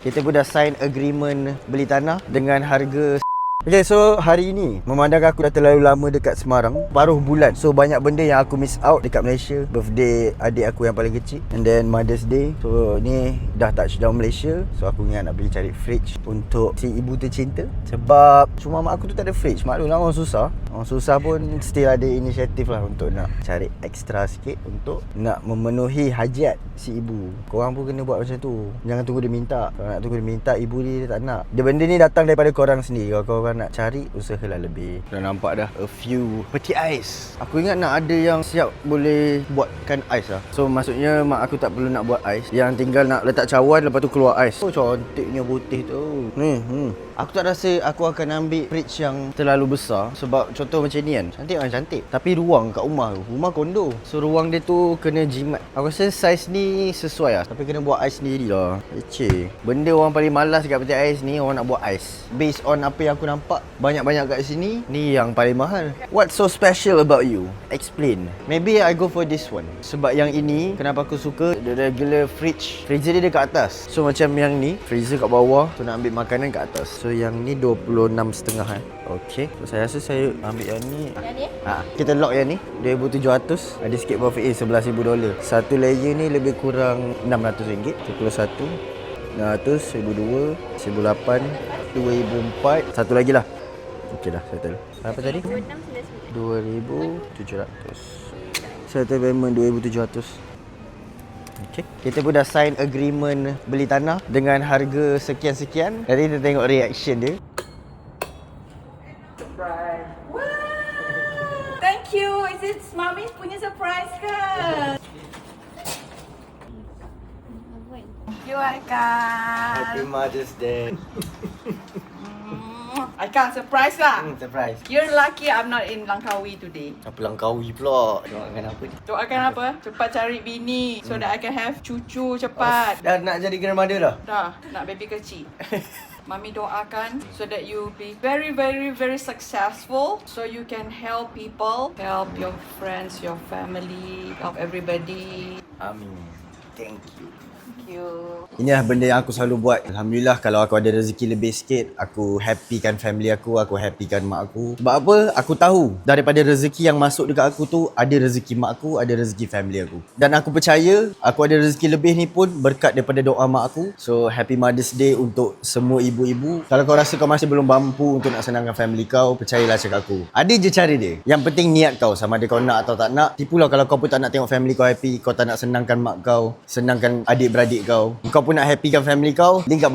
Kita pun dah sign agreement beli tanah dengan harga. Okay, so hari ini memandang aku dah terlalu lama dekat Semarang, paruh bulan. So banyak benda yang aku miss out dekat Malaysia. Birthday adik aku yang paling kecil, and then Mother's Day. So ni dah touchdown Malaysia. So aku ingat nak pergi cari fridge untuk si ibu tercinta. Sebab cuma mak aku tu tak ada fridge. Maklum lah orang susah. Orang susah pun still ada inisiatif lah untuk nak cari extra sikit untuk nak memenuhi hajat si ibu. Korang pun kena buat macam tu. Jangan tunggu dia minta. Kalau nak tunggu dia minta, ibu dia tak nak. Dia benda ni datang daripada korang sendiri. Kalau korang nak cari, usahalah lebih. Dah nampak dah a few peti ais. Aku ingat nak ada yang siap boleh buatkan ais lah. So maksudnya mak aku tak perlu nak buat ais. Yang tinggal nak letak cawan, lepas tu keluar ais. Oh cantiknya putih tu. Ni aku tak rasa aku akan ambil fridge yang terlalu besar. Sebab contoh macam ni kan, cantik kan cantik, tapi ruang kat rumah tu, rumah kondo. So ruang dia tu kena jimat. Aku rasa saiz ni sesuai lah. Tapi kena buat ais sendiri lah. Leceh. Benda orang paling malas kat peti ais ni, orang nak buat ais. Based on apa yang aku nampak banyak-banyak kat sini, ni yang paling mahal. What's so special about you? Explain. Maybe I go for this one. Sebab yang ini, kenapa aku suka, the regular fridge, freezer dia dekat atas. So macam yang ni, freezer kat bawah. So nak ambil makanan kat atas. So yang ni 26.5 Okay, so saya rasa saya ambil yang ni. Yang ni? Kita lock yang ni 2,700. Ada sikit profit $11,000. Satu layer ni lebih kurang RM600. 31 600, 1,200, 1,800, 2,400. Satu lagi lah. Okey dah, settle. Apa tadi? 2,700. Settle payment 2,700. Okay. Kita pun dah sign agreement beli tanah dengan harga sekian-sekian. Nanti kita tengok reaction dia. Surprise. Wow. Thank you. Is it Mami punya surprise ke? You Happy Aikal. Mother's Day. Aikal surprise lah. Surprise. You're lucky I'm not in Langkawi today. Apa Langkawi pula? Doakan apa ni? Doakan apa? Cepat cari bini so that I can have cucu cepat. Dah nak jadi grandmother dah? Dah, nak baby kecil. Mami doakan so that you be very, very, very successful, so you can help people, help your friends, your family, help everybody. Amin. Thank you. Thank you. Inilah benda yang aku selalu buat. Alhamdulillah kalau aku ada rezeki lebih sikit, aku happykan family aku happykan mak aku. Sebab apa? Aku tahu daripada rezeki yang masuk dekat aku tu, ada rezeki mak aku, ada rezeki family aku. Dan aku percaya aku ada rezeki lebih ni pun berkat daripada doa mak aku. So happy Mother's Day untuk semua ibu-ibu. Kalau kau rasa kau masih belum mampu untuk nak senangkan family kau, percayalah cakap aku. Ada je cara dia. Yang penting niat kau, sama ada kau nak atau tak nak. Tipulah kalau kau pun tak nak tengok family kau happy, kau tak nak senangkan mak kau, senangkan adik-beradik kau pun nak happykan family kau, link kat